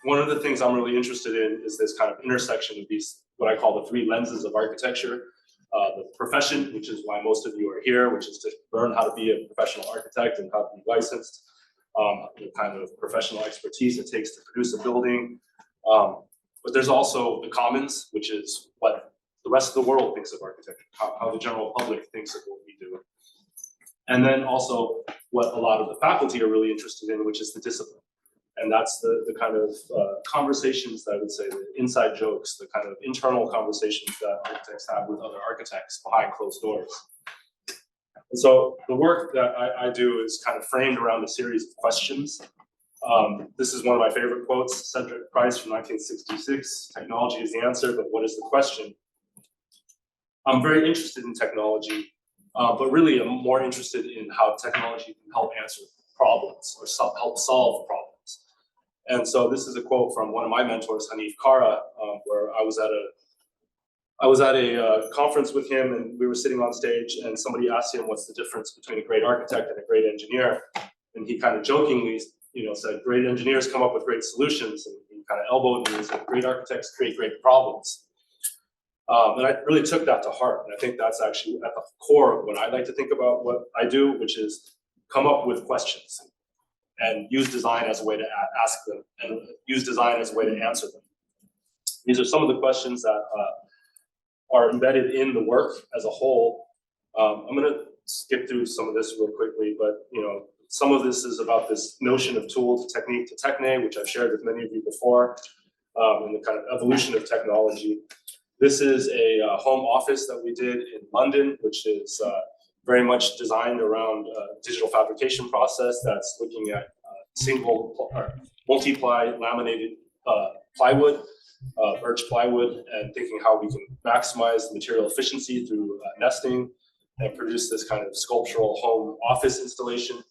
one of the things I'm really interested in is this kind of intersection of these, what I call the three lenses of architecture. The profession, which is why most of you are here, which is to learn how to be a professional architect and how to be licensed, the kind of professional expertise it takes to produce a building. But there's also the commons, which is what the rest of the world thinks of architecture, how the general public thinks of what we do. And then also what a lot of the faculty are really interested in, which is the discipline. And that's the kind of conversations that I would say, the inside jokes, the kind of internal conversations that architects have with other architects behind closed doors. And so the work that I do is kind of framed around a series of questions. This is one of my favorite quotes, Cedric Price from 1966, "Technology is the answer, but what is the question?" I'm very interested in technology, but really I'm more interested in how technology can help answer problems or help solve problems. And so this is a quote from one of my mentors, Hanif Kara, where I was at a conference with him, and we were sitting on stage, and somebody asked him what's the difference between a great architect and a great engineer, and he kind of jokingly, said great engineers come up with great solutions, and he kind of elbowed me and said great architects create great problems. And I really took that to heart, and I think that's actually at the core of what I like to think about what I do, which is come up with questions and use design as a way to ask them, and use design as a way to answer them. These are some of the questions that are embedded in the work as a whole. I'm going to skip through some of this real quickly, but some of this is about this notion of tool to technique to techne, which I've shared with many of you before, and the kind of evolution of technology. This is a home office that we did in London, which is very much designed around a digital fabrication process that's looking at single or multi-ply laminated plywood, birch plywood, and thinking how we can maximize the material efficiency through nesting and produce this kind of sculptural home office installation.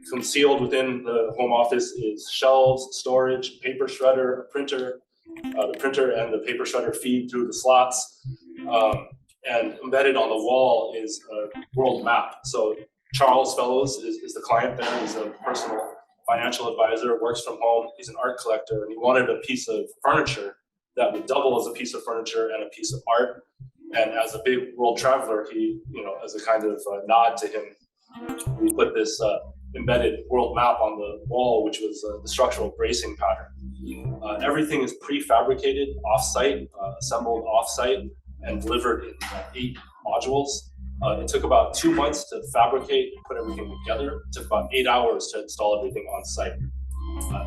Concealed within the home office is shelves, storage, paper shredder, a printer. The printer and the paper shredder feed through the slots. And embedded on the wall is a world map. So Charles Fellows is the client there. He's a personal financial advisor, works from home. He's an art collector, and he wanted a piece of furniture that would double as a piece of furniture and a piece of art. And as a big world traveler, he, as a kind of nod to him, we put this embedded world map on the wall, which was the structural bracing pattern. Everything is prefabricated off-site, assembled off-site, and delivered in 8 modules. It took about 2 months to fabricate and put everything together. It took about 8 hours to install everything on site.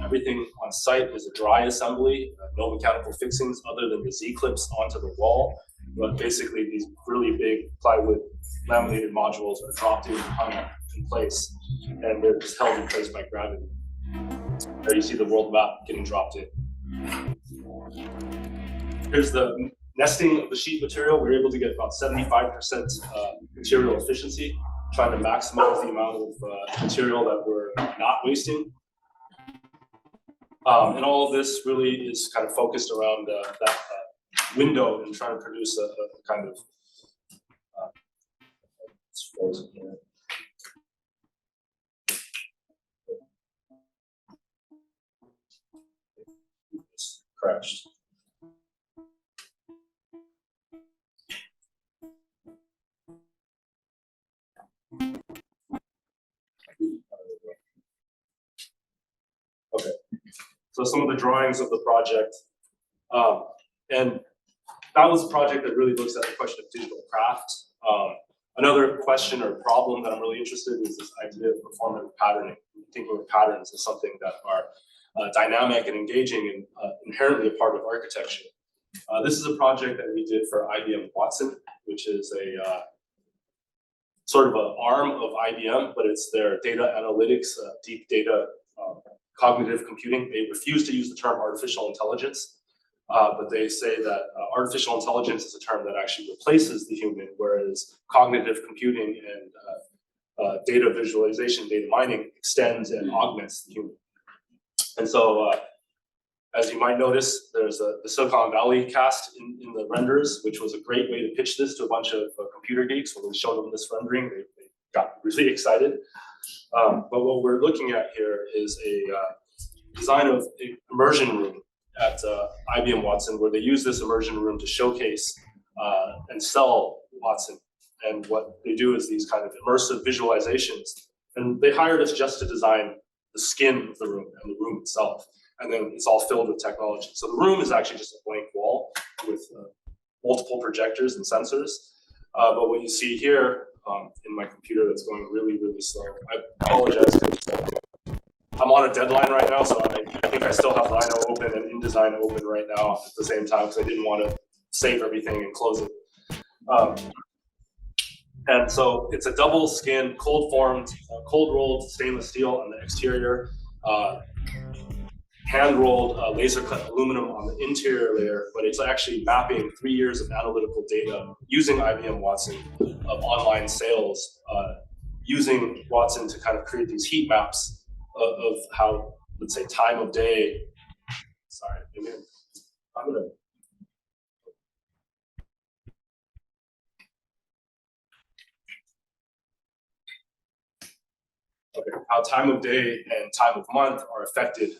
Everything on site is a dry assembly, no mechanical fixings other than the Z-clips onto the wall. But basically, these really big plywood laminated modules are dropped in and hung in place, and they're just held in place by gravity. There you see the world map getting dropped in. Here's the nesting of the sheet material. We were able to get about 75% material efficiency, trying to maximize the amount of material that we're not wasting. And all of this really is kind of focused around that window and trying to produce a kind of it's frozen here. It's crashed. Okay, so some of the drawings of the project, and that was a project that really looks at the question of digital craft. Another question or problem that I'm really interested in is this idea of performative patterning. Thinking of patterns as something that are dynamic and engaging and inherently a part of architecture. This is a project that we did for IBM Watson, which is a sort of an arm of IBM, but it's their data analytics, deep data, cognitive computing. They refuse to use the term artificial intelligence, but they say that artificial intelligence is a term that actually replaces the human, whereas cognitive computing and data visualization, data mining extends and augments the human. And so, as you might notice, there's the Silicon Valley cast in the renders, which was a great way to pitch this to a bunch of computer geeks. When we showed them this rendering, they got really excited. But what we're looking at here is a design of an immersion room at IBM Watson, where they use this immersion room to showcase and sell Watson. And what they do is these kind of immersive visualizations. And they hired us just to design the skin of the room and the room itself. And then it's all filled with technology. So the room is actually just a blank wall with multiple projectors and sensors. But what you see here in my computer that's going really, really slow, I apologize. I'm on a deadline right now, so I think I still have Rhino open and InDesign open right now at the same time, because I didn't want to save everything and close it. And so it's a double skin, cold formed, cold rolled stainless steel on the exterior, hand rolled laser cut aluminum on the interior layer, but it's actually mapping 3 years of analytical data using IBM Watson of online sales, using Watson to kind of create these heat maps of how, let's say, time of day. Sorry, I'm gonna. Okay, how time of day and time of month are affecting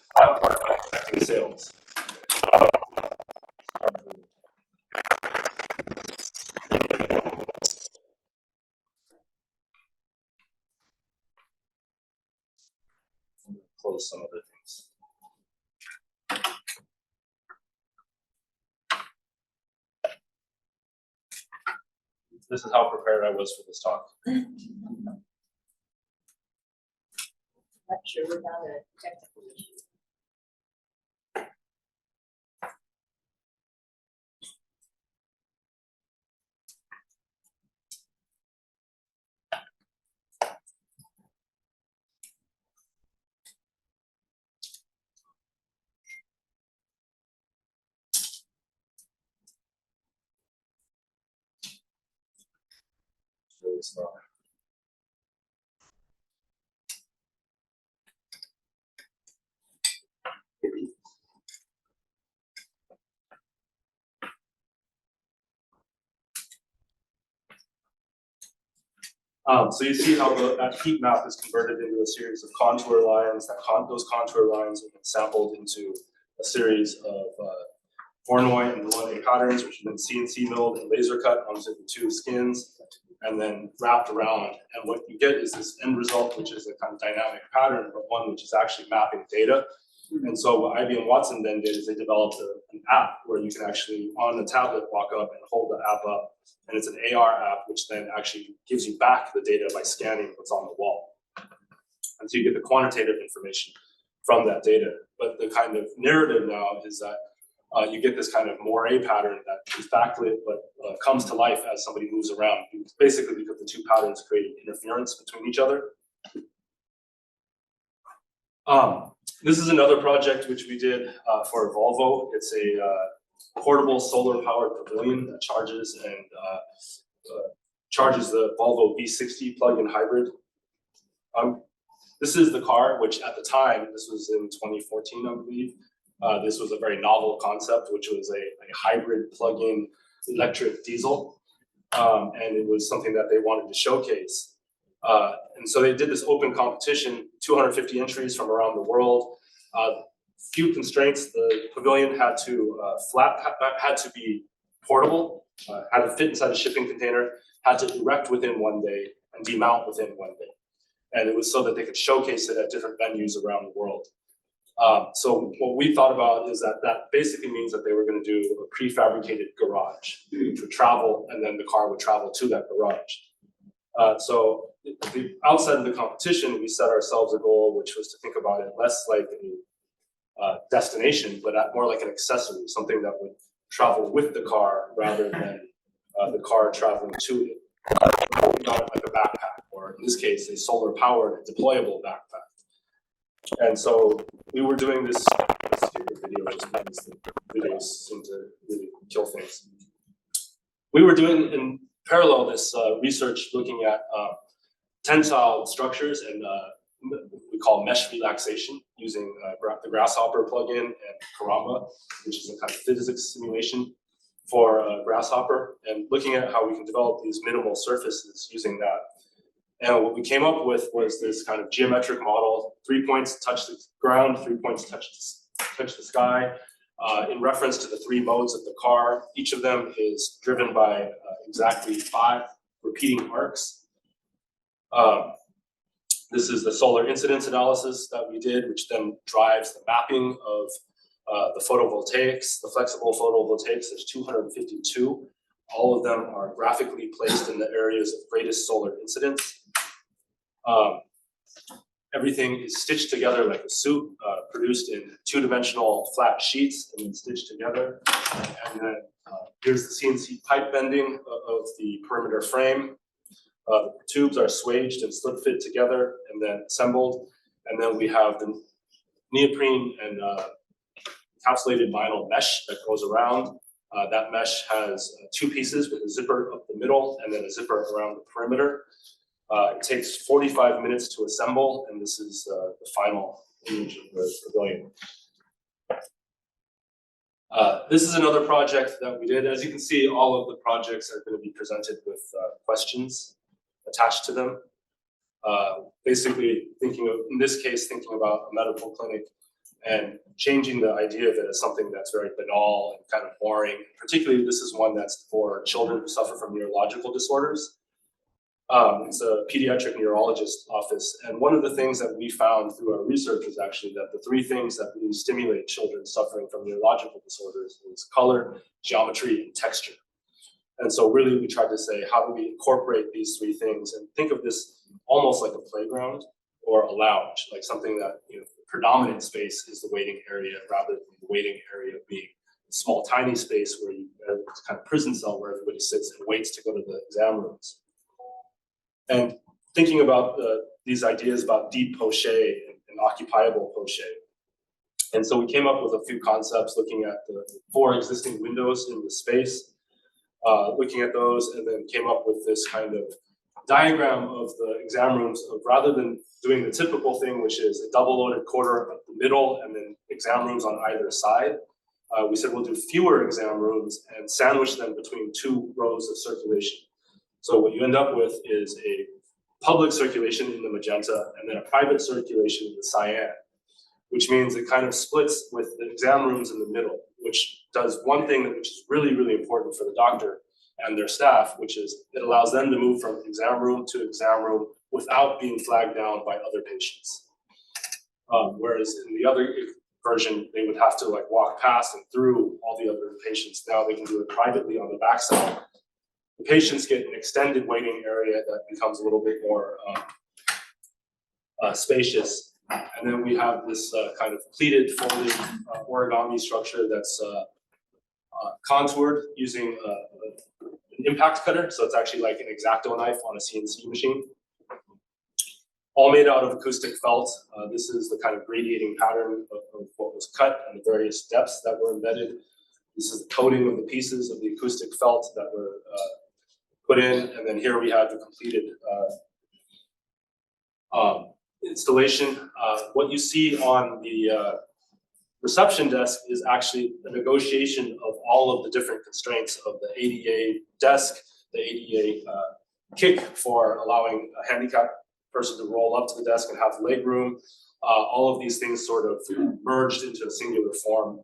sales. Close some other things. This is how prepared I was for this talk. Not sure without a technical issue. Really slow. So you see how that heat map is converted into a series of contour lines. Those contour lines are sampled into a series of Voronoi and Delaunay patterns, which have been CNC milled and laser cut onto the two skins, and then wrapped around. And what you get is this end result, which is a kind of dynamic pattern, but one which is actually mapping data. And so what IBM Watson then did is they developed an app where you can actually, on the tablet, walk up and hold the app up. And it's an AR app, which then actually gives you back the data by scanning what's on the wall. And so you get the quantitative information from that data. But the kind of narrative now is that you get this kind of moire pattern that is backlit, but comes to life as somebody moves around. Basically, because the two patterns create interference between each other. This is another project which we did for Volvo. It's a portable solar-powered pavilion that charges the Volvo V60 plug-in hybrid. This is the car, which at the time, this was in 2014, I believe. This was a very novel concept, which was a hybrid plug-in electric diesel, and it was something that they wanted to showcase. And so they did this open competition, 250 entries from around the world. Few constraints: the pavilion had to be portable, had to fit inside a shipping container, had to erect within 1 day, and demount within 1 day. And it was so that they could showcase it at different venues around the world. So what we thought about is that basically means that they were going to do a prefabricated garage, which would travel, and then the car would travel to that garage. So at the outset of the competition, we set ourselves a goal, which was to think about it less like a destination, but more like an accessory, something that would travel with the car rather than the car traveling to it. Like a backpack, or in this case, a solar-powered deployable backpack. And so we were doing this video, just because the videos seem to really kill things. We were doing in parallel this research looking at tensile structures and we call mesh relaxation using the Grasshopper plugin and Karamba, which is a kind of physics simulation for Grasshopper, and looking at how we can develop these minimal surfaces using that. And what we came up with was this kind of geometric model: 3 points touch the ground, 3 points touch the sky, in reference to the 3 modes of the car. Each of them is driven by exactly 5 repeating arcs. This is the solar incidence analysis that we did, which then drives the mapping of the photovoltaics, the flexible photovoltaics. There's 252. All of them are graphically placed in the areas of greatest solar incidence. Everything is stitched together like a suit, produced in 2-dimensional flat sheets and then stitched together. And then here's the CNC pipe bending of the perimeter frame. The tubes are swaged and slip fit together and then assembled. And then we have the neoprene and encapsulated vinyl mesh that goes around. That mesh has 2 pieces with a zipper up the middle and then a zipper around the perimeter. It takes 45 minutes to assemble, and this is the final image of the pavilion. This is another project that we did. As you can see, all of the projects are going to be presented with questions attached to them. Basically, in this case, thinking about a medical clinic and changing the idea of it as something that's very banal and kind of boring. Particularly, this is one that's for children who suffer from neurological disorders. It's a pediatric neurologist office, and one of the things that we found through our research is actually that the 3 things that really stimulate children suffering from neurological disorders is color, geometry, and texture. And so really we tried to say, how do we incorporate these 3 things and think of this almost like a playground or a lounge, like something that, the predominant space is the waiting area rather than the waiting area being a small, tiny space where it's kind of prison cell where everybody sits and waits to go to the exam rooms. And thinking about these ideas about deep poche and occupiable poche. And so we came up with a few concepts looking at the 4 existing windows in the space, looking at those, and then came up with this kind of diagram of the exam rooms of, rather than doing the typical thing, which is a double loaded quarter up the middle and then exam rooms on either side. We said we'll do fewer exam rooms and sandwich them between 2 rows of circulation. So what you end up with is a public circulation in the magenta and then a private circulation in the cyan, which means it kind of splits with the exam rooms in the middle, which does one thing which is really, really important for the doctor and their staff, which is it allows them to move from exam room to exam room without being flagged down by other patients. Whereas in the other version, they would have to walk past and through all the other patients. Now they can do it privately on the backside. The patients get an extended waiting area that becomes a little bit more spacious. And then we have this kind of pleated folding origami structure that's contoured using an impact cutter. So it's actually like an X-Acto knife on a CNC machine. All made out of acoustic felt. This is the kind of gradiating pattern of what was cut and the various depths that were embedded. This is the coating of the pieces of the acoustic felt that were put in, and then here we have the completed installation. What you see on the reception desk is actually a negotiation of all of the different constraints of the ADA desk, the ADA kick for allowing a handicapped person to roll up to the desk and have leg room. All of these things sort of merged into a singular form.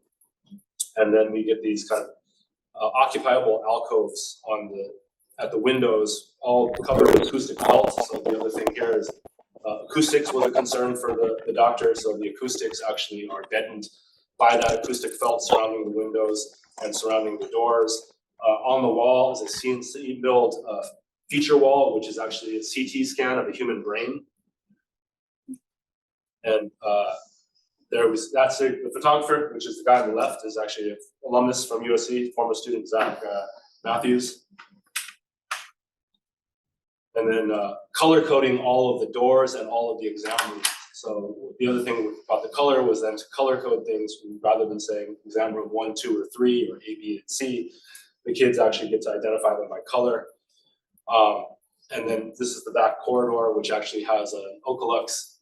And then we get these kind of occupiable alcoves at the windows, all covered with acoustic felt. So the other thing here is acoustics was a concern for the doctor. So the acoustics actually are deadened by that acoustic felt surrounding the windows and surrounding the doors. On the wall is a CNC built feature wall, which is actually a CT scan of a human brain. And that's the photographer, which is the guy on the left, is actually an alumnus from USC, former student Zach Matthews. And then color coding all of the doors and all of the exam rooms. So the other thing about the color was then to color code things rather than saying exam room 1, 2, or 3, or A, B, and C. The kids actually get to identify them by color. And then this is the back corridor, which actually has an Ocolux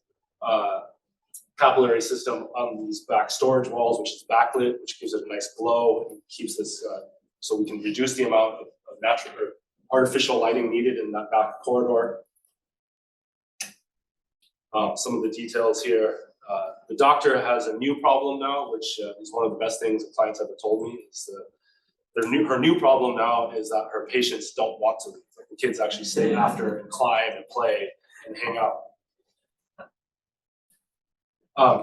capillary system on these back storage walls, which is backlit, which gives it a nice glow and keeps this, so we can reduce the amount of natural or artificial lighting needed in that back corridor. Some of the details here. The doctor has a new problem now, which is one of the best things that clients ever told me. Is her new problem now is that her patients don't want to leave. Like the kids actually stay after and climb and play and hang out.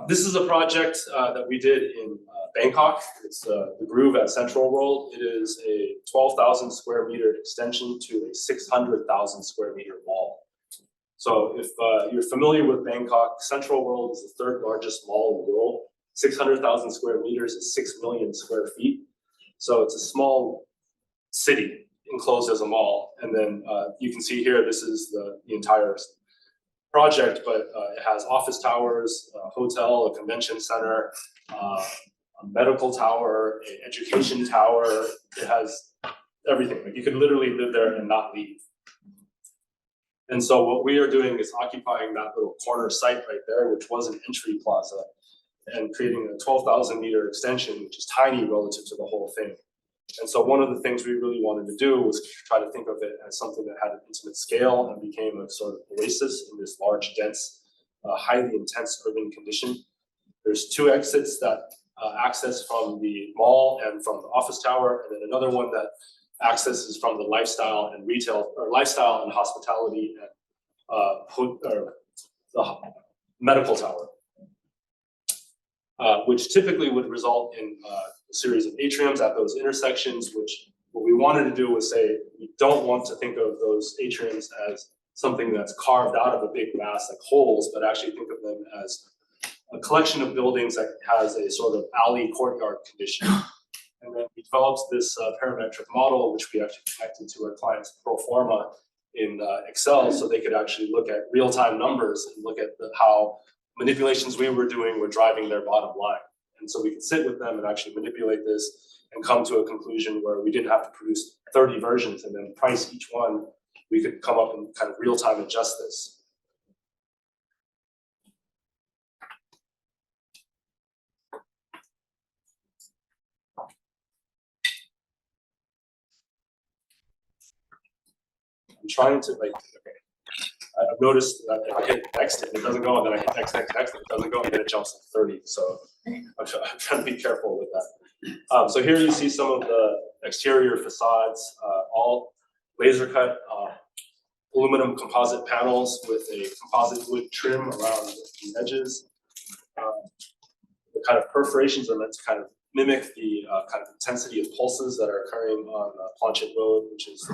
This is a project that we did in Bangkok. It's the Groove at Central World. It is a 12,000 square meter extension to a 600,000 square meter mall. So if you're familiar with Bangkok, Central World is the third largest mall in the world. 600,000 square meters is 6 million square feet. So it's a small city enclosed as a mall. And then you can see here, this is the entire project, but it has office towers, a hotel, a convention center, a medical tower, an education tower. It has everything. Like you could literally live there and not leave. And so what we are doing is occupying that little corner site right there, which was an entry plaza, and creating a 12,000 meter extension, which is tiny relative to the whole thing. And so one of the things we really wanted to do was try to think of it as something that had an intimate scale and became a sort of oasis in this large, dense, highly intense urban condition. There's two exits that access from the mall and from the office tower, and then another one that accesses from the lifestyle and retail, or lifestyle and hospitality and the medical tower, which typically would result in a series of atriums at those intersections, which what we wanted to do was say, we don't want to think of those atriums as something that's carved out of a big mass like holes, but actually think of them as a collection of buildings that has a sort of alley courtyard condition. And then we developed this parametric model, which we actually connected to our client's pro forma in Excel, so they could actually look at real-time numbers and look at how manipulations we were doing were driving their bottom line. And so we could sit with them and actually manipulate this and come to a conclusion where we didn't have to produce 30 versions and then price each one. We could come up and kind of real-time adjust this. I'm trying to like, okay. I've noticed that if I hit next and it doesn't go, and then I hit next, and it doesn't go, and then it jumps to 30. So I'm trying to be careful with that. So here you see some of the exterior facades, all laser cut aluminum composite panels with a composite wood trim around the edges. The kind of perforations are meant to kind of mimic the kind of intensity of pulses that are occurring on Planchet Road, which is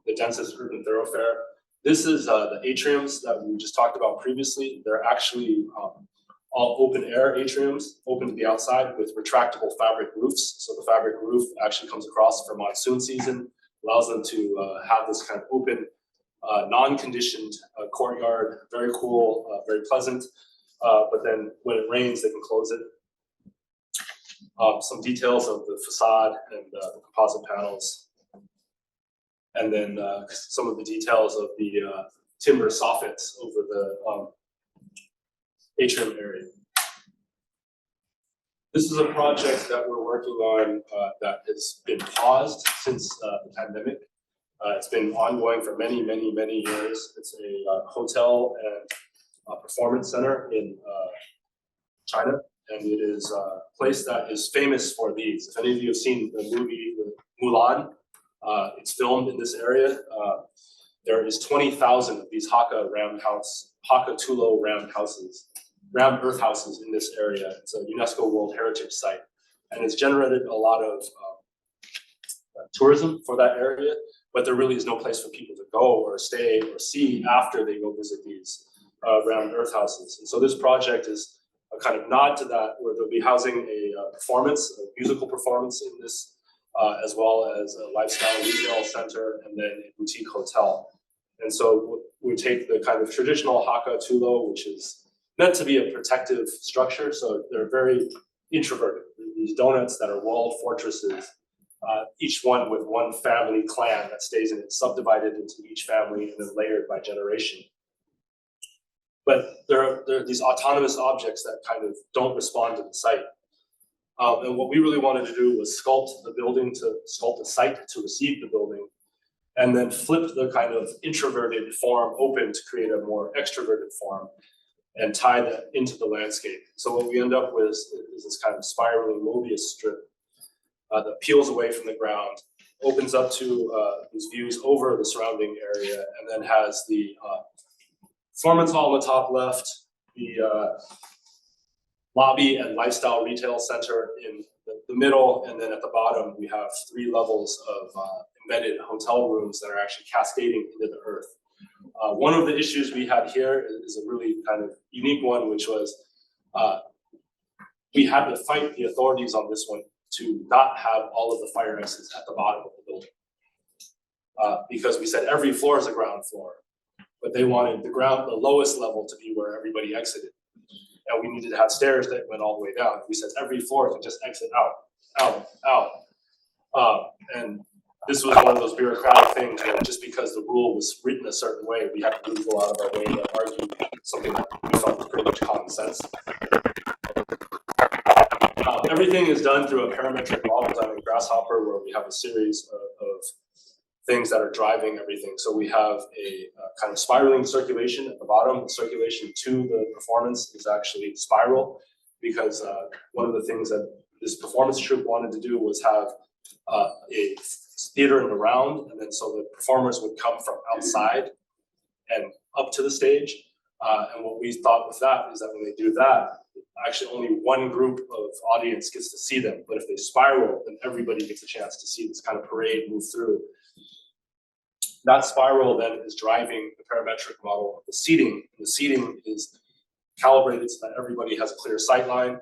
the densest urban thoroughfare. This is the atriums that we just talked about previously. They're actually all open air atriums, open to the outside with retractable fabric roofs. So the fabric roof actually comes across for monsoon season, allows them to have this kind of open, non-conditioned courtyard, very cool, very pleasant. But then when it rains, they can close it. Some details of the facade and the composite panels. And then some of the details of the timber soffits over the atrium area. This is a project that we're working on that has been paused since the pandemic. It's been ongoing for many, many, many years. It's a hotel and performance center in China, and it is a place that is famous for these. If any of you have seen the movie Mulan, it's filmed in this area. There is 20,000 of these Hakka Tulo round earth houses in this area. It's a UNESCO World Heritage Site, and it's generated a lot of tourism for that area, but there really is no place for people to go or stay or see after they go visit these round earth houses. And so this project is a kind of nod to that, where they'll be housing a performance, a musical performance in this, as well as a lifestyle retail center and then a boutique hotel. And so we take the kind of traditional Hakka Tulo, which is meant to be a protective structure. So they're very introverted. These donuts that are walled fortresses, each one with one family clan that stays in it, subdivided into each family and then layered by generation. But there are these autonomous objects that kind of don't respond to the site. And what we really wanted to do was sculpt the site to receive the building, and then flip the kind of introverted form open to create a more extroverted form. and tie that into the landscape. So what we end up with is this kind of spiraling Mobius strip that peels away from the ground, opens up to these views over the surrounding area, and then has the performance hall on the top left, the lobby and lifestyle retail center in the middle, and then at the bottom we have 3 levels of embedded hotel rooms that are actually cascading into the earth. One of the issues we had here is a really kind of unique one, which was we had to fight the authorities on this one to not have all of the fire exits at the bottom of the building. Because we said every floor is a ground floor, but they wanted the lowest level to be where everybody exited. And we needed to have stairs that went all the way down. We said every floor can just exit out. And this was one of those bureaucratic things where just because the rule was written a certain way, we had to really go out of our way to argue something that we thought was pretty much common sense. Everything is done through a parametric model done in Grasshopper, where we have a series of things that are driving everything. So we have a kind of spiraling circulation at the bottom. The circulation to the performance is actually spiral, because one of the things that this performance troupe wanted to do was have a theater in the round, and then so the performers would come from outside and up to the stage. And what we thought with that is that when they do that, actually only one group of audience gets to see them. But if they spiral, then everybody gets a chance to see this kind of parade move through. That spiral then is driving the parametric model of the seating. The seating is calibrated so that everybody has a clear sight line.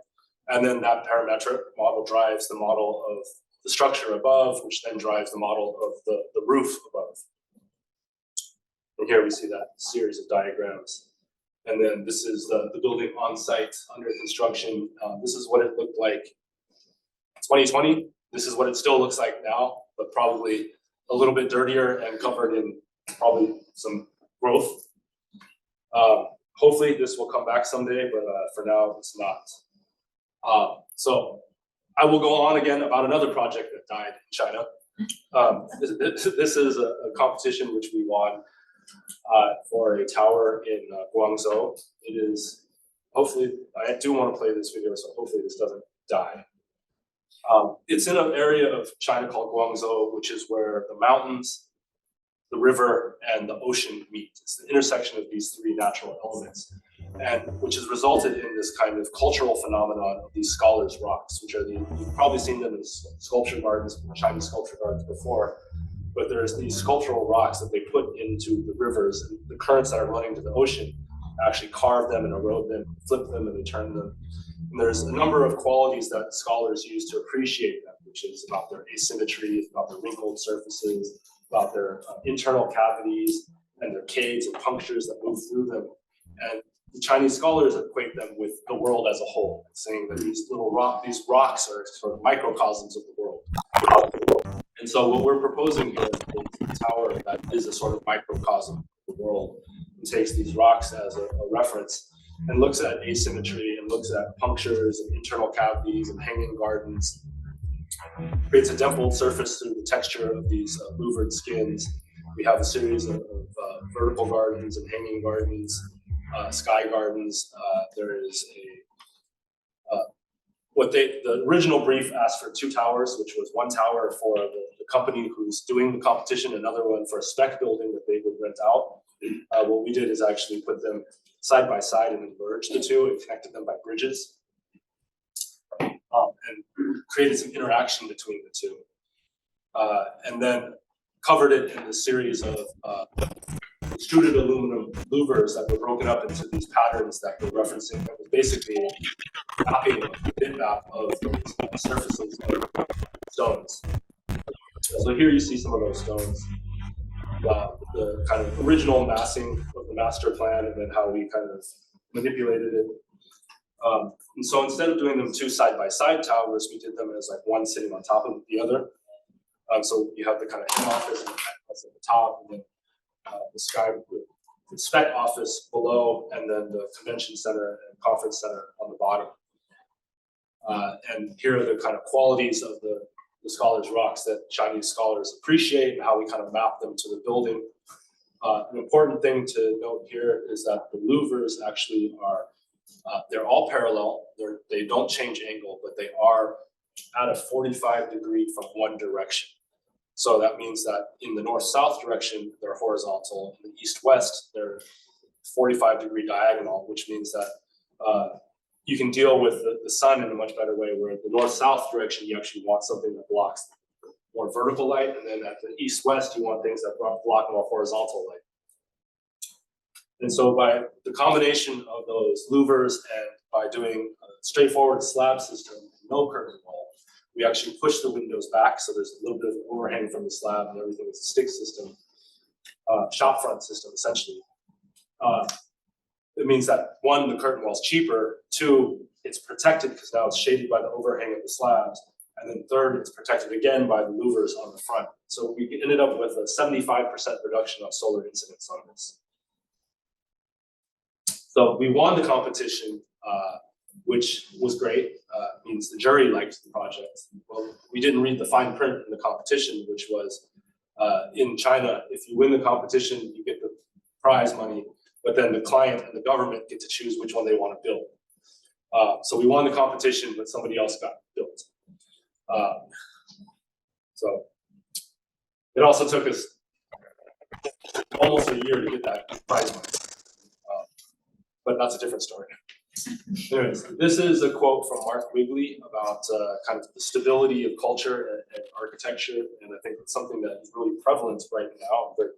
And then that parametric model drives the model of the structure above, which then drives the model of the roof above. And here we see that series of diagrams. And then this is the building on site under construction. This is what it looked like 2020. This is what it still looks like now, but probably a little bit dirtier and covered in probably some growth. Hopefully this will come back someday, but for now it's not. So I will go on again about another project that died in China. This is a competition which we won for a tower in Guangzhou. It is, hopefully, I do want to play this video, so hopefully this doesn't die. It's in an area of China called Guangzhou, which is where the mountains, the river, and the ocean meet. It's the intersection of these 3 natural elements, and which has resulted in this kind of cultural phenomenon of these scholars' rocks, which are you've probably seen them in sculpture gardens, Chinese sculpture gardens before, but there's these sculptural rocks that they put into the rivers, and the currents that are running to the ocean actually carve them and erode them, flip them, and they turn them. And there's a number of qualities that scholars use to appreciate them, which is about their asymmetry, about their wrinkled surfaces, about their internal cavities, and their caves and punctures that move through them. And the Chinese scholars equate them with the world as a whole, saying that these rocks are sort of microcosms of the world. And so what we're proposing here is a tower that is a sort of microcosm of the world, and takes these rocks as a reference, and looks at asymmetry, and looks at punctures and internal cavities and hanging gardens, creates a dimpled surface through the texture of these louvered skins. We have a series of vertical gardens and hanging gardens, sky gardens. There is the original brief asked for 2 towers, which was 1 tower for the company who's doing the competition, another one for a spec building that they would rent out. What we did is actually put them side by side and then merged the 2 and connected them by bridges, and created some interaction between the 2. And then covered it in a series of extruded aluminum louvers that were broken up into these patterns that we're referencing, that was basically mapping, a bitmap of those surfaces of stones. So here you see some of those stones, the kind of original massing of the master plan, and then how we kind of manipulated it. And so instead of doing them 2 side-by-side towers, we did them as like one sitting on top of the other. So you have the kind of head office and the office at the top, and then the spec office below, and then the convention center and conference center on the bottom. And here are the kind of qualities of the scholars' rocks that Chinese scholars appreciate, and how we kind of map them to the building. An important thing to note here is that the louvers actually are, they're all parallel. They don't change angle, but they are at a 45-degree from one direction. So that means that in the north-south direction, they're horizontal. In the east-west, they're 45-degree diagonal, which means that you can deal with the sun in a much better way, where the north-south direction, you actually want something that blocks more vertical light, and then at the east-west, you want things that block more horizontal light. And so by the combination of those louvers and by doing a straightforward slab system, no curtain wall, we actually push the windows back, so there's a little bit of overhang from the slab and everything is a stick system, shop front system, essentially. It means that one, the curtain wall is cheaper, two, it's protected because now it's shaded by the overhang of the slabs, and then third, it's protected again by the louvers on the front. So we ended up with a 75% reduction of solar incidence on this. So we won the competition, which was great. Means the jury liked the project. Well, we didn't read the fine print in the competition, which was in China, if you win the competition, you get the prize money, but then the client and the government get to choose which one they want to build. So we won the competition, but somebody else got built. So it also took us almost a year to get that prize money. But that's a different story. Anyways, this is a quote from Mark Wigley about kind of the stability of culture and architecture, and I think it's something that is really prevalent right now. But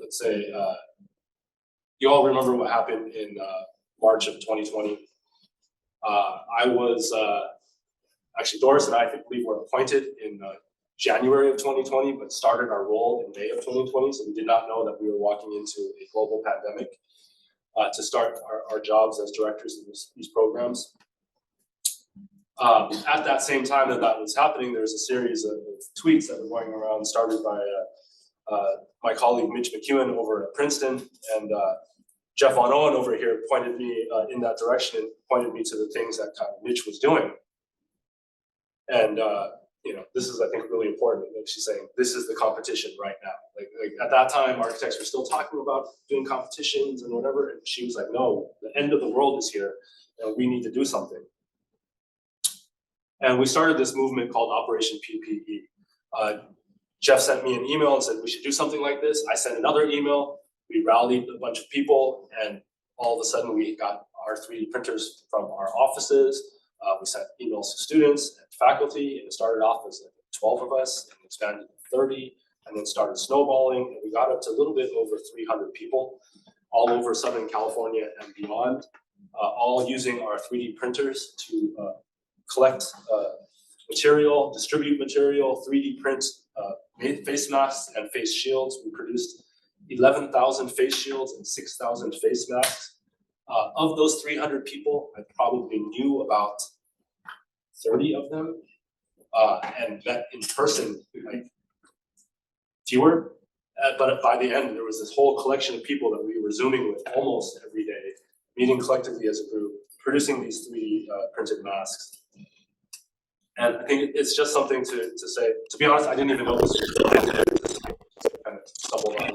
let's say you all remember what happened in March of 2020. I was actually Doris and I believe were appointed in January of 2020, but started our role in May of 2020. So we did not know that we were walking into a global pandemic. To start our jobs as directors of these programs. At that same time that was happening, there was a series of tweets that were going around, started by my colleague Mitch McEwen over at Princeton, and Jeff Von Owen over here pointed me in that direction and pointed me to the things that kind of Mitch was doing. And this is, I think, really important. Like she's saying, this is the competition right now. Like at that time, architects were still talking about doing competitions and whatever. And she was like, no, the end of the world is here and we need to do something. And we started this movement called Operation PPE. Jeff sent me an email and said, we should do something like this. I sent another email. We rallied a bunch of people, and all of a sudden we got our 3D printers from our offices. We sent emails to students and faculty, and it started off as 12 of us, and expanded to 30, and then started snowballing, and we got up to a little bit over 300 people, all over Southern California and beyond, all using our 3D printers to collect material, distribute material, 3D print face masks and face shields. We produced 11,000 face shields and 6,000 face masks. Of those 300 people, I probably knew about 30 of them, and met in person like fewer. But by the end, there was this whole collection of people that we were Zooming with almost every day, meeting collectively as a group, producing these 3D printed masks. And I think it's just something to say. To be honest, I didn't even know this was kind of stumbled on there.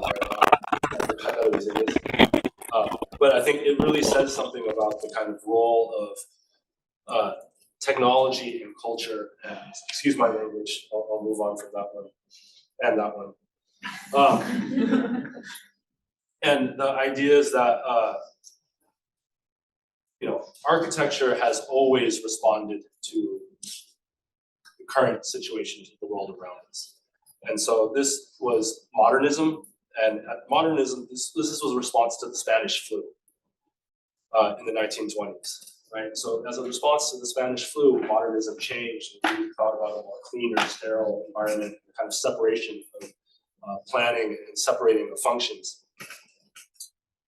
But I think it really says something about the kind of role of technology and culture. And excuse my language, I'll move on from that one and that one. And the idea is that architecture has always responded to the current situation of the world around us. And so this was modernism, and at modernism, this was a response to the Spanish flu in the 1920s, right? So as a response to the Spanish flu, modernism changed. We thought about a more cleaner, sterile environment, kind of separation of planning and separating the functions.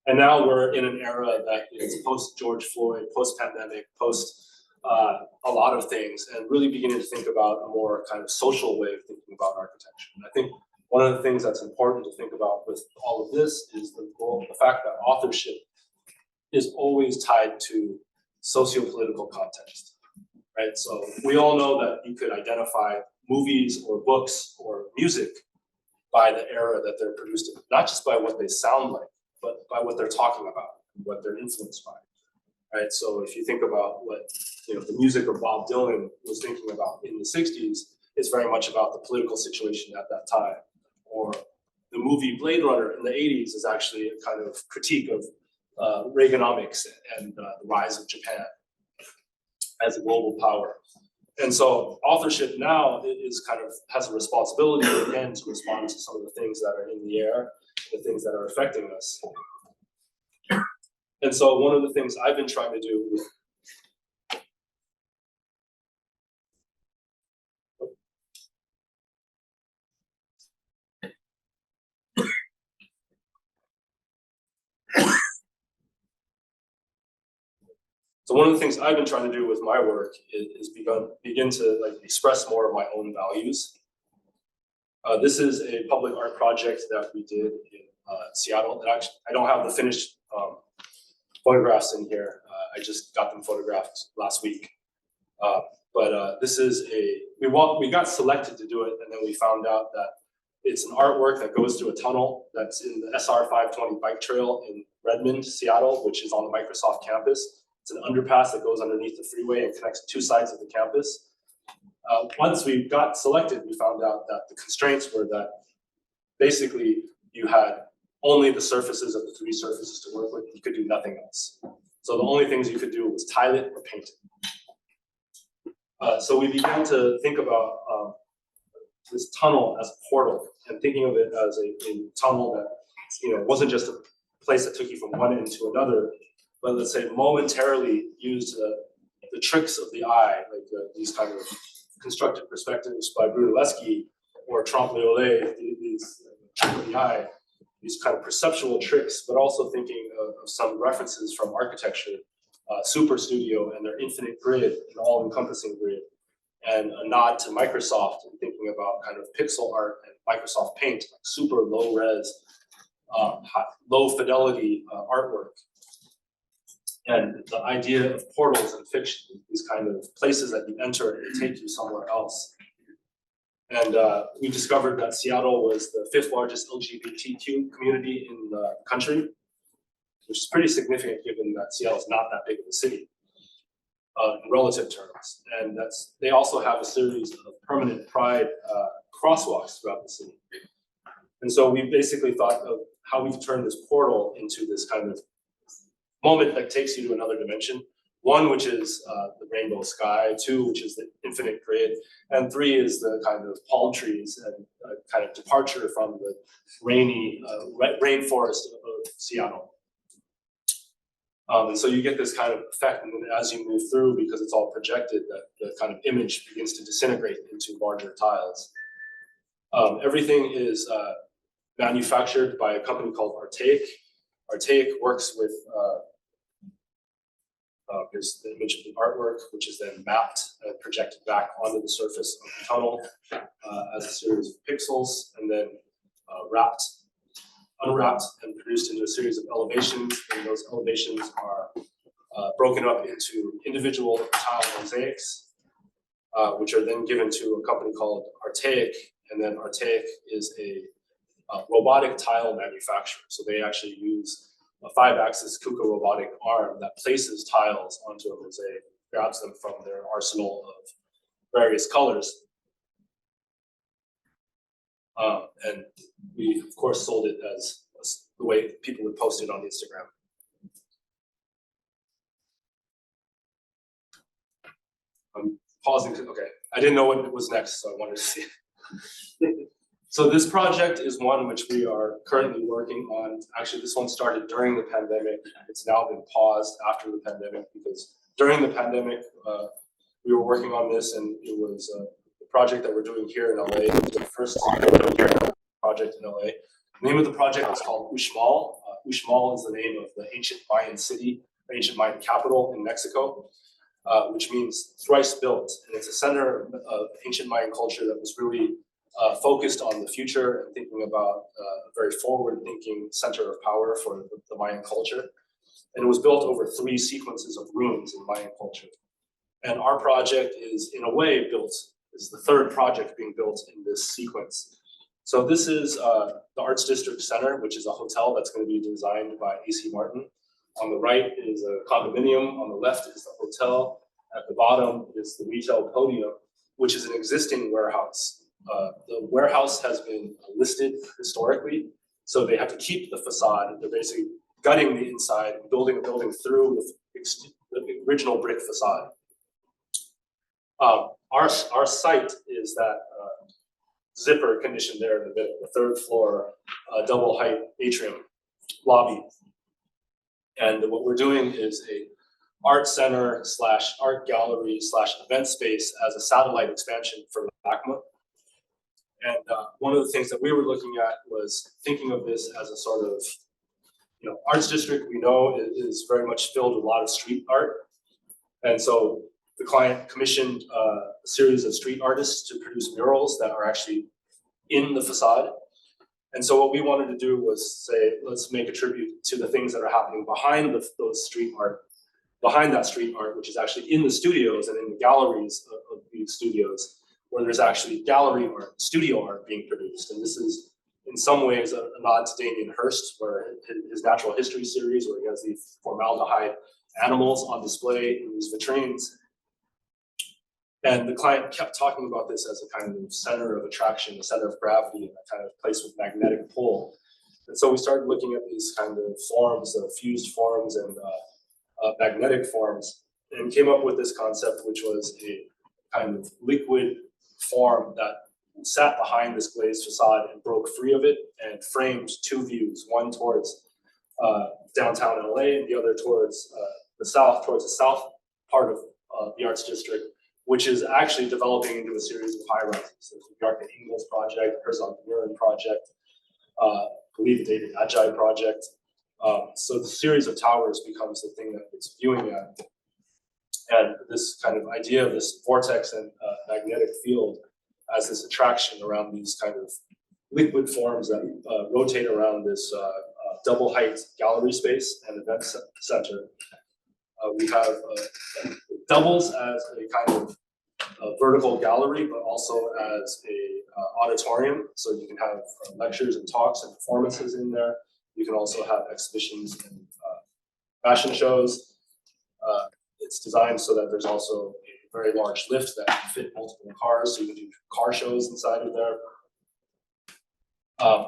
And now we're in an era that is post-George Floyd, post-pandemic, post a lot of things, and really beginning to think about a more kind of social way of thinking about architecture. And I think one of the things that's important to think about with all of this is the fact that authorship is always tied to socio-political context, right? So we all know that you could identify movies or books or music by the era that they're produced in, not just by what they sound like, but by what they're talking about, what they're influenced by. Right, so if you think about what the music of Bob Dylan was thinking about in the '60s, it's very much about the political situation at that time. Or the movie Blade Runner in the '80s is actually a kind of critique of Reaganomics and the rise of Japan as a global power. And so authorship now is kind of has a responsibility again to respond to some of the things that are in the air, the things that are affecting us. And so one of the things I've been trying to do with my work is begin to like express more of my own values. This is a public art project that we did in Seattle. And actually, I don't have the finished photographs in here. I just got them photographed last week. But this is we got selected to do it, and then we found out that it's an artwork that goes through a tunnel that's in the SR 520 bike trail in Redmond, Seattle, which is on the Microsoft campus. It's an underpass that goes underneath the freeway and connects two sides of the campus. Once we got selected, we found out that the constraints were that basically you had only the surfaces of the three surfaces to work with. You could do nothing else. So the only things you could do was tile it or paint it. So we began to think about this tunnel as a portal, and thinking of it as a tunnel that wasn't just a place that took you from one end to another, but let's say momentarily used the tricks of the eye, like these kind of constructed perspectives by Brunelleschi or Trompe-l'oeil, these trick of the eye, these kind of perceptual tricks, but also thinking of some references from architecture, Super Studio and their infinite grid, an all-encompassing grid, and a nod to Microsoft and thinking about kind of pixel art and Microsoft Paint, like super low-res, low-fidelity artwork. And the idea of portals in fiction, these kind of places that you enter and they take you somewhere else. And we discovered that Seattle was the 5th largest LGBTQ community in the country, which is pretty significant given that Seattle is not that big of a city in relative terms. And they also have a series of permanent pride crosswalks throughout the city. And so we basically thought of how we could turn this portal into this kind of moment that takes you to another dimension. 1, which is the rainbow sky, 2, which is the infinite grid, and 3 is the kind of palm trees and kind of departure from the rainy rainforest of Seattle. And so you get this kind of effect, and then as you move through, because it's all projected, that the kind of image begins to disintegrate into larger tiles. Everything is manufactured by a company called Artaic. Artaic works with here's the image of the artwork, which is then mapped and projected back onto the surface of the tunnel as a series of pixels, and then unwrapped, and produced into a series of elevations. And those elevations are broken up into individual tile mosaics, which are then given to a company called Artaic. And then Artaic is a robotic tile manufacturer. So they actually use a 5-axis KUKA robotic arm that places tiles onto a mosaic, grabs them from their arsenal of various colors. And we, of course, sold it as the way people would post it on Instagram. I'm pausing. Okay, I didn't know what was next, so I wanted to see it. So this project is one which we are currently working on. Actually, this one started during the pandemic. It's now been paused after the pandemic because during the pandemic, we were working on this, and it was the project that we're doing here in LA. It was the first project in LA. The name of the project is called Uxmal. Uxmal is the name of the ancient Mayan city, ancient Mayan capital in Mexico, which means thrice built. And it's a center of ancient Mayan culture that was really focused on the future and thinking about a very forward-thinking center of power for the Mayan culture. And it was built over 3 sequences of ruins in Mayan culture. And our project is, in a way, is the 3rd project being built in this sequence. So this is the Arts District Center, which is a hotel that's going to be designed by A.C. Martin. On the right is a condominium. On the left is the hotel. At the bottom is the retail podium, which is an existing warehouse. The warehouse has been listed historically, so they have to keep the facade. They're basically gutting the inside and building a building through the original brick facade. Our site is that zipper condition there in the middle, the third floor, double height atrium lobby. And what we're doing is a art center / art gallery / event space as a satellite expansion for LACMA. And one of the things that we were looking at was thinking of this as a sort of, arts district we know is very much filled with a lot of street art. And so the client commissioned a series of street artists to produce murals that are actually in the facade. And so what we wanted to do was say, let's make a tribute to the things that are happening behind those street art, behind that street art, which is actually in the studios and in the galleries of these studios, where there's actually gallery art, studio art being produced. And this is in some ways a nod to Damien Hirst, where his natural history series, where he has these formaldehyde animals on display in these vitrines. And the client kept talking about this as a kind of center of attraction, a center of gravity, and a kind of place with magnetic pull. And so we started looking at these kind of forms, fused forms and magnetic forms, and came up with this concept, which was a kind of liquid form that sat behind this glazed facade and broke free of it and framed two views, one towards downtown LA and the other towards the south part of the Arts District, which is actually developing into a series of high-rises. There's the Bjarke Ingels project, Herzog Muren project, I believe the David Adjaye project. So the series of towers becomes the thing that it's viewing at. And this kind of idea of this vortex and magnetic field as this attraction around these kind of liquid forms that rotate around this double height gallery space and event center. We have doubles as a kind of vertical gallery, but also as a auditorium. So you can have lectures and talks and performances in there. You can also have exhibitions and fashion shows. It's designed so that there's also a very large lift that can fit multiple cars, so you can do car shows inside of there.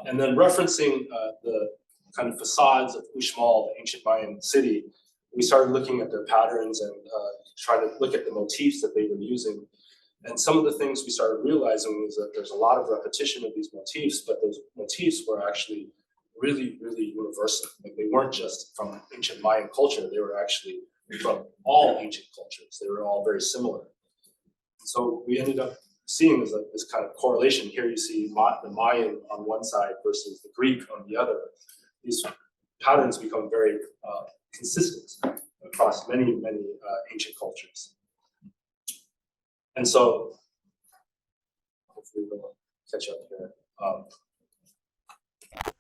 And then referencing the kind of facades of Uxmal, the ancient Mayan city, we started looking at their patterns and trying to look at the motifs that they were using. And some of the things we started realizing is that there's a lot of repetition of these motifs, but those motifs were actually really, really universal. Like they weren't just from ancient Mayan culture, they were actually from all ancient cultures. They were all very similar. So we ended up seeing this kind of correlation. Here you see the Mayan on one side versus the Greek on the other. These patterns become very consistent across many, many ancient cultures. And so, hopefully we'll catch up here.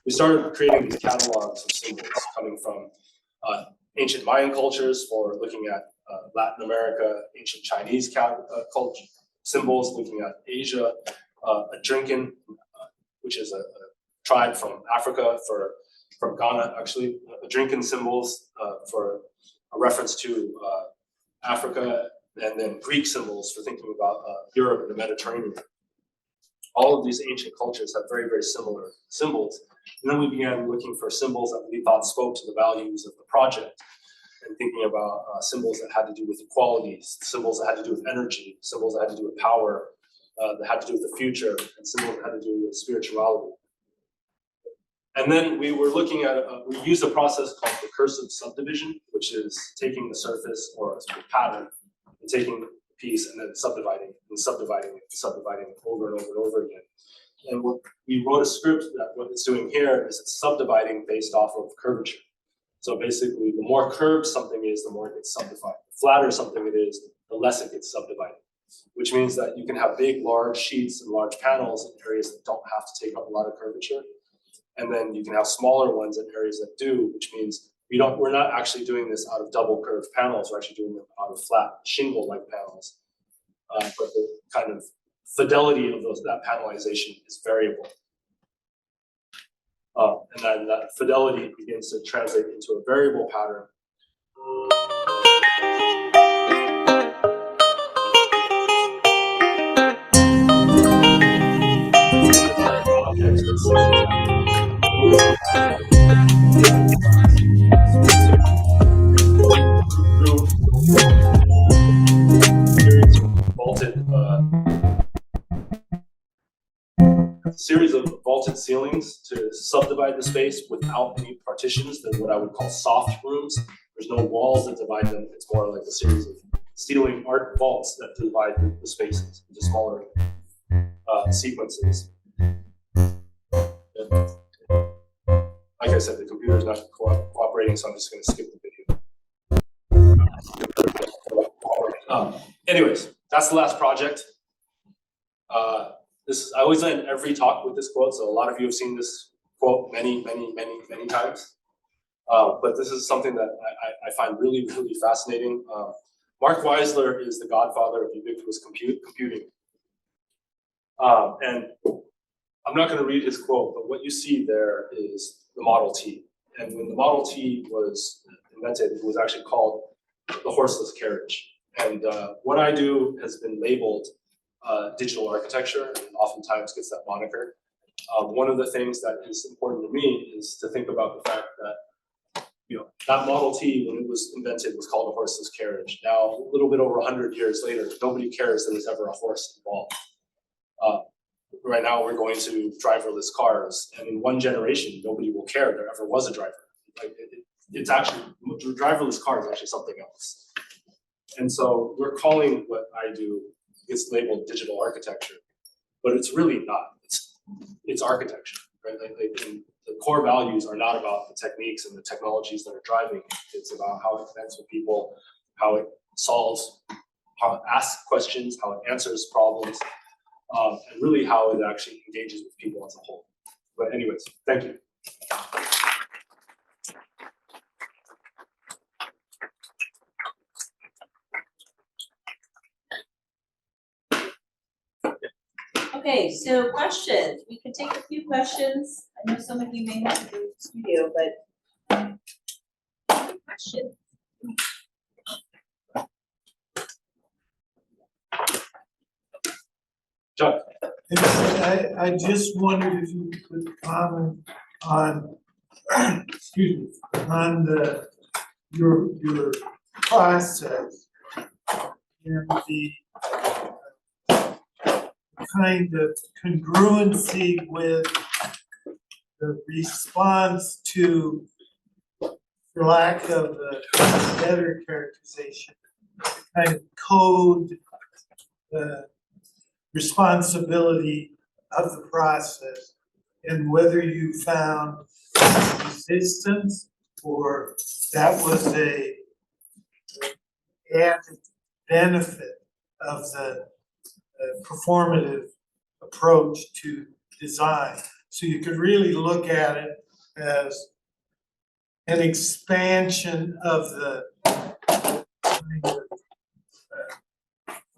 We started creating these catalogs of symbols coming from ancient Mayan cultures for looking at Latin America, ancient Chinese culture symbols, looking at Asia, a drinking, which is a tribe from Africa, from Ghana actually, drinking symbols for a reference to Africa, and then Greek symbols for thinking about Europe and the Mediterranean. All of these ancient cultures have very, very similar symbols. And then we began looking for symbols that we thought spoke to the values of the project, and thinking about symbols that had to do with equality, symbols that had to do with energy, symbols that had to do with power, that had to do with the future, and symbols that had to do with spirituality. And then we were looking at, we used a process called recursive subdivision, which is taking the surface or a sort of pattern and taking a piece and then subdividing and subdividing it, subdividing it over and over and over again. And we wrote a script that what it's doing here is it's subdividing based off of curvature. So basically, the more curved something is, the more it gets subdivided. The flatter something it is, the less it gets subdivided. Which means that you can have big, large sheets and large panels in areas that don't have to take up a lot of curvature. And then you can have smaller ones in areas that do, which means we're not actually doing this out of double curved panels, we're actually doing them out of flat shingle-like panels. But the kind of fidelity of that panelization is variable. And then that fidelity begins to translate into a variable pattern. Objects that sit series of vaulted ceilings to subdivide the space without any partitions. They're what I would call soft rooms. There's no walls that divide them. It's more like a series of ceiling art vaults that divide the spaces into smaller sequences. Like I said, the computer's not cooperating, so I'm just going to skip the video. Anyways, that's the last project. I always end every talk with this quote, so a lot of you have seen this quote many times. But this is something that I find really fascinating. Mark Weisler is the godfather of ubiquitous computing. And I'm not going to read his quote, but what you see there is the Model T. And when the Model T was invented, it was actually called the horseless carriage. And what I do has been labeled digital architecture, and oftentimes gets that moniker. One of the things that is important to me is to think about the fact that, that Model T, when it was invented, was called a horseless carriage. Now, a little bit over 100 years later, nobody cares that there's ever a horse involved. Right now, we're going to driverless cars, and in one generation, nobody will care there ever was a driver. Like it's actually, driverless cars is actually something else. And so we're calling what I do, it's labeled digital architecture, but it's really not. It's architecture, right? And the core values are not about the techniques and the technologies that are driving it. It's about how it connects with people, how it solves, how it asks questions, how it answers problems, and really how it actually engages with people as a whole. But anyways, thank you. Okay, so questions. We can take a few questions. I know some of you may have to go to the studio, but questions. John. I just wondered if you could comment on, excuse me, on your process and the kind of congruency with the response to, for lack of a better characterization, the kind of code, responsibility of the process, and whether you found resistance or that was a added benefit of the performative approach to design. So you could really look at it as an expansion of the kind of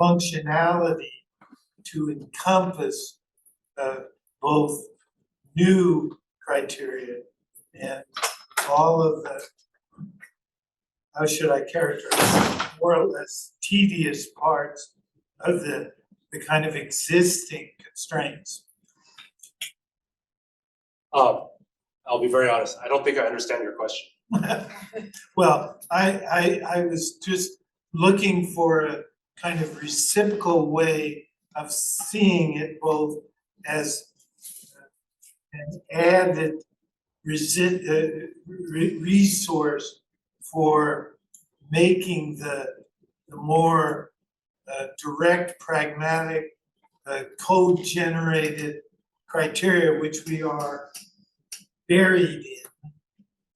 functionality to encompass both new criteria and all of the, how should I characterize, more or less tedious parts of the kind of existing constraints. I'll be very honest. I don't think I understand your question. Well, I was just looking for a kind of reciprocal way of seeing it both as an added resource for making the more direct, pragmatic, code-generated criteria, which we are buried in,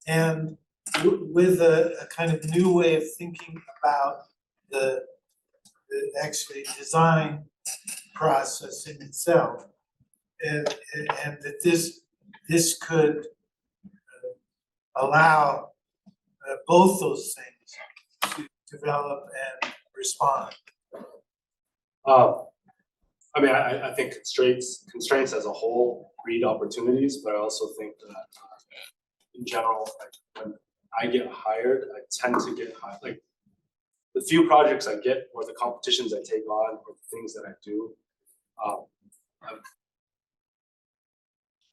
and with a kind of new way of thinking about the actually design process in itself, and that this could allow both those things to develop and respond. I mean, I think constraints as a whole breed opportunities, but I also think that in general, like when I get hired, I tend to get hired, like the few projects I get or the competitions I take on or the things that I do,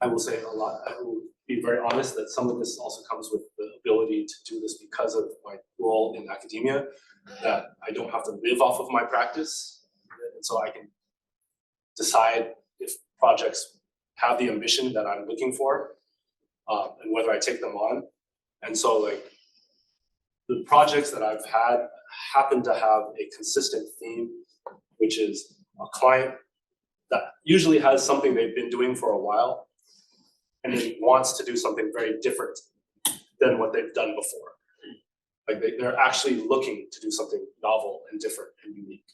I will say a lot, I will be very honest that some of this also comes with the ability to do this because of my role in academia, that I don't have to live off of my practice. And so I can decide if projects have the ambition that I'm looking for, and whether I take them on. And so like the projects that I've had happen to have a consistent theme, which is a client that usually has something they've been doing for a while and then wants to do something very different than what they've done before. Like they're actually looking to do something novel and different and unique.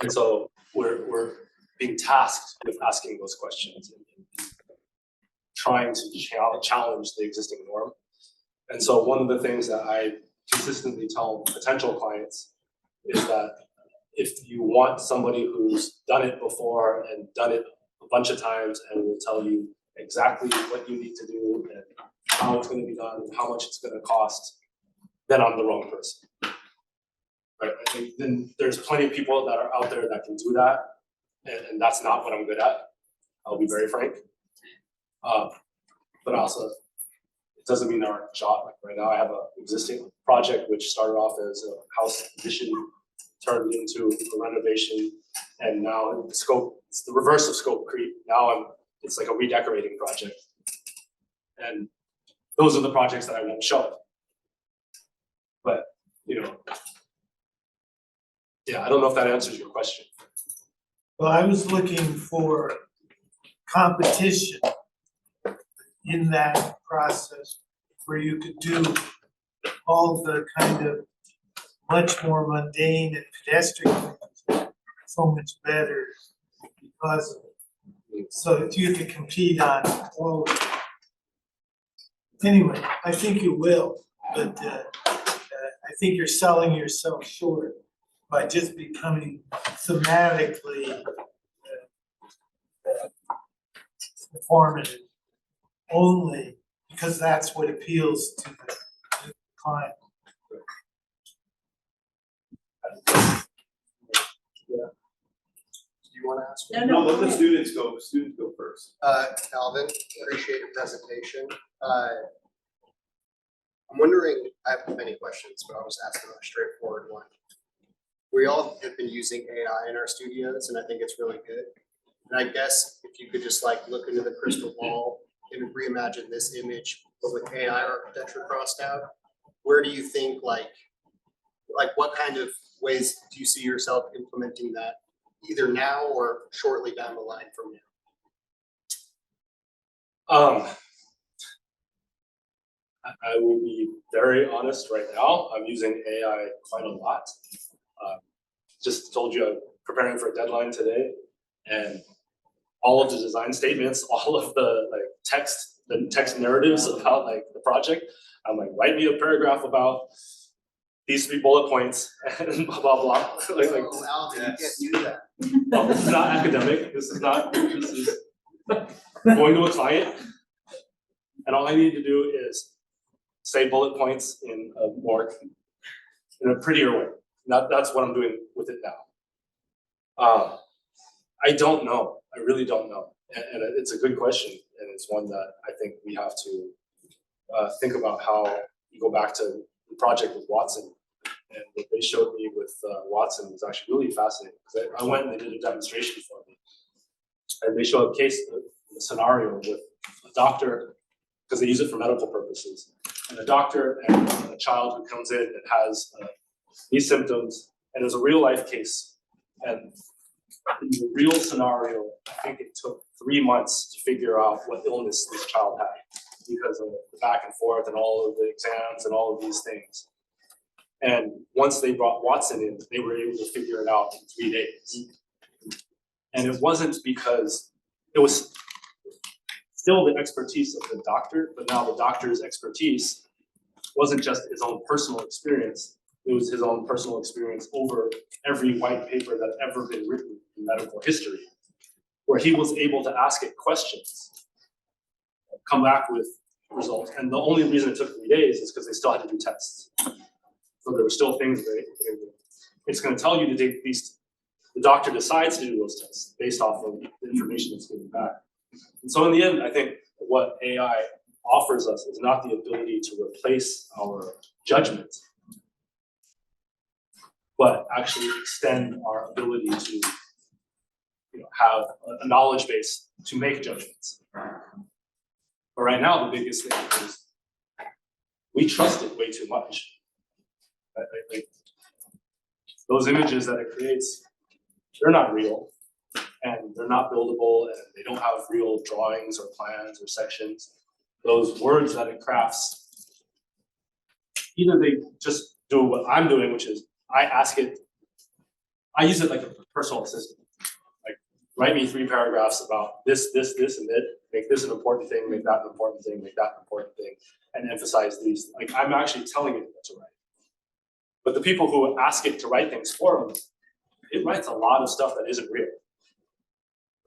And so we're being tasked with asking those questions and trying to challenge the existing norm. And so one of the things that I consistently tell potential clients is that if you want somebody who's done it before and done it a bunch of times and will tell you exactly what you need to do and how it's going to be done and how much it's going to cost, then I'm the wrong person. Right? I think then there's plenty of people that are out there that can do that, and that's not what I'm good at. I'll be very frank. But also, it doesn't mean there aren't jobs. Like right now, I have an existing project which started off as a house addition, turned into a renovation, and now the scope, it's the reverse of scope creep. Now it's like a redecorating project. And those are the projects that I won't show. But, you know, yeah, I don't know if that answers your question. Well, I was looking for competition in that process where you could do all the kind of much more mundane and pedestrian things so much better because of it. So if you could compete on quality. Anyway, I think you will, but I think you're selling yourself short by just becoming thematically informative only because that's what appeals to the client. Yeah. Do you want to ask? No, Let the students go. Students go first. Alvin, appreciate your presentation. I'm wondering, I have many questions, but I'll just ask them a straightforward one. We all have been using AI in our studios, and I think it's really good. And I guess if you could just like look into the crystal ball and reimagine this image, but with AI architecture crossed out, where do you think like what kind of ways do you see yourself implementing that either now or shortly down the line from now? I will be very honest right now. I'm using AI quite a lot. Just told you I'm preparing for a deadline today, and all of the design statements, all of the text narratives about like the project, I'm like, write me a paragraph about these 3 bullet points and blah blah blah. Oh, Alvin, yes. you can't do that. No, this is not academic. This is going to a client, and all I need to do is say bullet points in a prettier way. That's what I'm doing with it now. I don't know. I really don't know, and it's a good question, and it's one that I think we have to think about how you go back to the project with Watson. And what they showed me with Watson was actually really fascinating because I went and they did a demonstration for me, and they showed a scenario with a doctor because they use it for medical purposes, and a doctor and a child who comes in and has these symptoms, and there's a real life case, and in the real scenario, I think it took 3 months to figure out what illness this child had because of the back and forth and all of the exams and all of these things. And once they brought Watson in, they were able to figure it out in 3 days. And it wasn't because it was still the expertise of the doctor, but now the doctor's expertise wasn't just his own personal experience, it was his own personal experience over every white paper that's ever been written in medical history, where he was able to ask it questions, come back with results. And the only reason it took 3 days is because they still had to do tests. So there were still things that it's going to tell you to take these. The doctor decides to do those tests based off of the information that's given back. And so in the end, I think what AI offers us is not the ability to replace our judgment, but actually extend our ability to have a knowledge base to make judgments. But right now, the biggest thing is we trust it way too much. Like, those images that it creates, they're not real, and they're not buildable, and they don't have real drawings or plans or sections. Those words that it crafts, either they just do what I'm doing, which is I ask it, I use it like a personal assistant. Like, write me 3 paragraphs about this, and that. Make this an important thing, make that an important thing, make that an important thing, and emphasize these. Like, I'm actually telling it what to write. But the people who ask it to write things for them, it writes a lot of stuff that isn't real.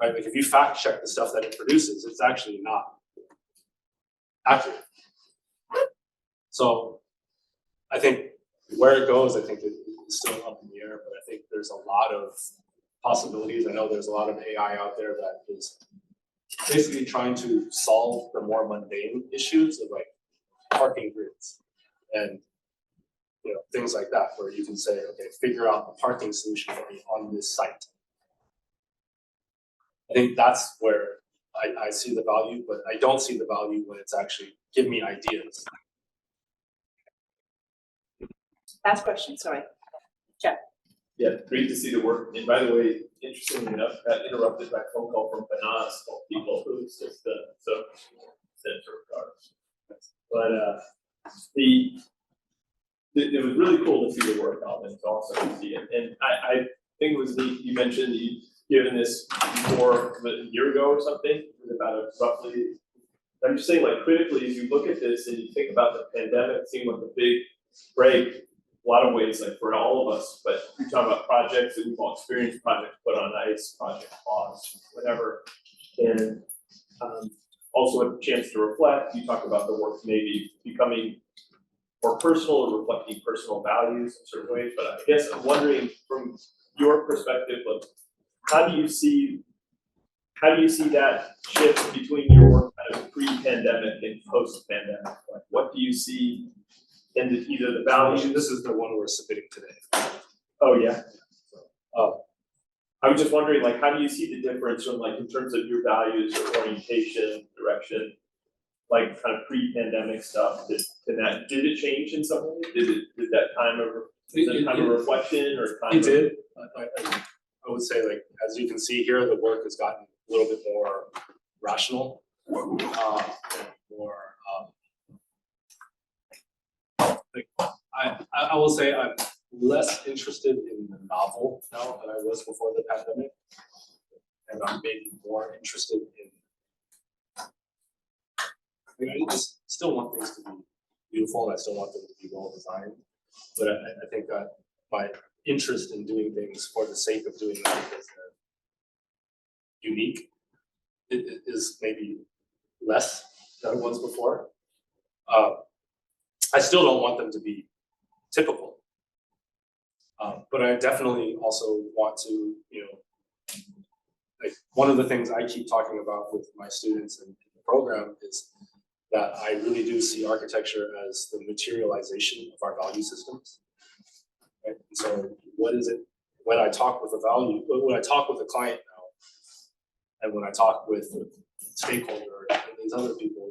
Right? Like, if you fact check the stuff that it produces, it's actually not accurate. So I think where it goes, I think it is still up in the air, but I think there's a lot of possibilities. I know there's a lot of AI out there that is basically trying to solve the more mundane issues of like parking grids and things like that, where you can say, okay, figure out a parking solution for me on this site. I think that's where I see the value, but I don't see the value when it's actually give me ideas. Last question, sorry. Jeff. Yeah, great to see the work. And by the way, interestingly enough, got interrupted by a phone call from Banas of people who's just so center cars. But it was really cool to see the work, Alvin. It's awesome to see it. And I think it was neat. You mentioned you given this before a year ago or something. It was about a roughly. I'm just saying, like, critically, as you look at this and you think about the pandemic, it seemed like a big break. A lot of ways, like for all of us, but you're talking about projects that we've all experienced, projects put on ice, project pause, whatever. And also a chance to reflect. You talk about the work maybe becoming more personal or reflecting personal values in certain ways. But I guess I'm wondering from your perspective, like, how do you see that shift between your work kind of pre-pandemic and post-pandemic? Like, what do you see? And either the values. This is the one we're submitting today. Oh yeah. I was just wondering, like, how do you see the difference from, like, in terms of your values or orientation, direction, like, kind of pre-pandemic stuff? Did it change in some way? Did that time of reflection or time? It did. I would say, like, as you can see here, the work has gotten a little bit more rational, more. Like, I will say I'm less interested in the novel now than I was before the pandemic, and I'm maybe more interested in. I just still want things to be beautiful, and I still want them to be well designed, but I think that my interest in doing things for the sake of doing them because they're unique it is maybe less than it was before. I still don't want them to be typical, but I definitely also want to, like, one of the things I keep talking about with my students in the program is that I really do see architecture as the materialization of our value systems. Right? And so what is it when I talk with when I talk with a client now, and when I talk with a stakeholder and these other people,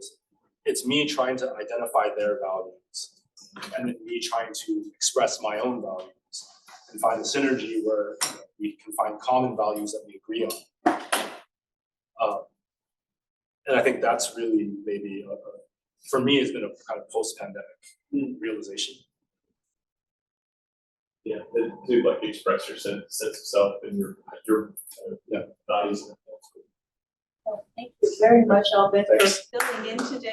it's me trying to identify their values and then me trying to express my own values and find a synergy where we can find common values that we agree on. And I think that's really maybe, for me, it's been a kind of post-pandemic realization. Yeah, to like express your sense of self and your values. Well, thank you very much, Alvin, for Thanks. filling in today.